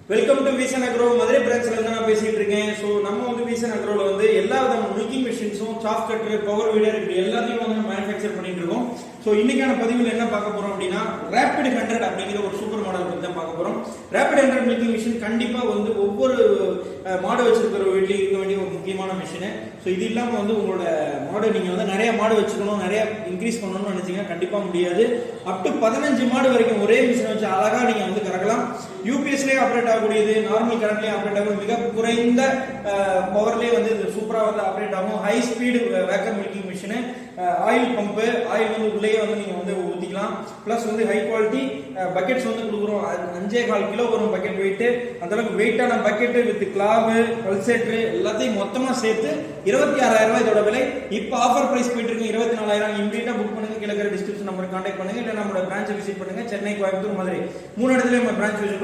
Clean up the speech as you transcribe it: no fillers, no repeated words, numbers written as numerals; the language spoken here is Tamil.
வெல்கம் டு வீசன் அக்ரோ மதுரை பிரான்ச்ல இருந்து நான் பேசிட்டு இருக்கேன். ஸோ நம்ம வந்து வீசன் அக்ரோல வந்து எல்லா விதமான மில்கிங் மிஷின்ஸும் சாஃப்ட் கட்டர் பவர் வீடர் இப்படி எல்லாத்தையும் வந்து மேனுஃபேக்சர் பண்ணிட்டு இருக்கோம். ஸோ இன்னைக்கான பதிவில் என்ன பார்க்க போறோம் அப்படின்னா ரேபிட் 100 அப்படிங்கிற ஒரு சூப்பர் மாடல் பத்தி தான் பார்க்க போறோம். ரேபிட் 100 மில்கிங் மிஷின் கண்டிப்பா வந்து ஒவ்வொரு மாடு வச்சிருக்கிற வீட்லயும் இருக்க வேண்டிய ஒரு முக்கியமான மிஷின். ஸோ இது இல்லாம வந்து உங்களோட மாடு நீங்க வந்து நிறைய மாடு வச்சுக்கணும், நிறைய இன்க்ரீஸ் பண்ணணும்னு நினைச்சீங்கன்னா கண்டிப்பா முடியாது. அப் டு 15 மாடு வரைக்கும் ஒரே மிஷின் வச்சு அழகா நீங்க வந்து கறக்கலாம். யூபிஎஸ்லேயே ஆப்ரேட் ஆகக்கூடியது, நார்மல் கரண்ட்லேயே ஆப்ரேட் ஆகும், மிக குறைந்த பவர்லேயே வந்து இது சூப்பராக வந்து ஆப்ரேட் ஆகும். High speed vacuum milking machine, oil pump, oil வந்து உள்ளேயே வந்து நீங்கள் வந்து ஊற்றிக்கலாம். ப்ளஸ் வந்து ஹை குவாலிட்டி பக்கெட்ஸ் வந்து கொடுக்குறோம். 5.25 கிலோ வரும் பக்கெட் வெயிட்டு. அந்தளவுக்கு வெயிட்டான பக்கெட்டு வித் கிளாவு பல்சேட்ரு எல்லாத்தையும் மொத்தமாக சேர்த்து 26,000 ரூபாய் இதோட விலை. இப்போ ஆஃபர் ப்ரைஸ் போயிட்டு இருக்கு 24,000. இமீடியட்டாக புக் பண்ணுங்க. கீழே டிஸ்கிரிப்ஷன் நம்பர் கான்டாக்ட் பண்ணுங்க, இல்லை நம்மளோட பிரான்ச்சை விசிட் பண்ணுங்க. சென்னை, கோயம்புத்தூர், மதுரை 3 இடத்துல நம்ம பிரான்ச் வச்சிருக்கோம்.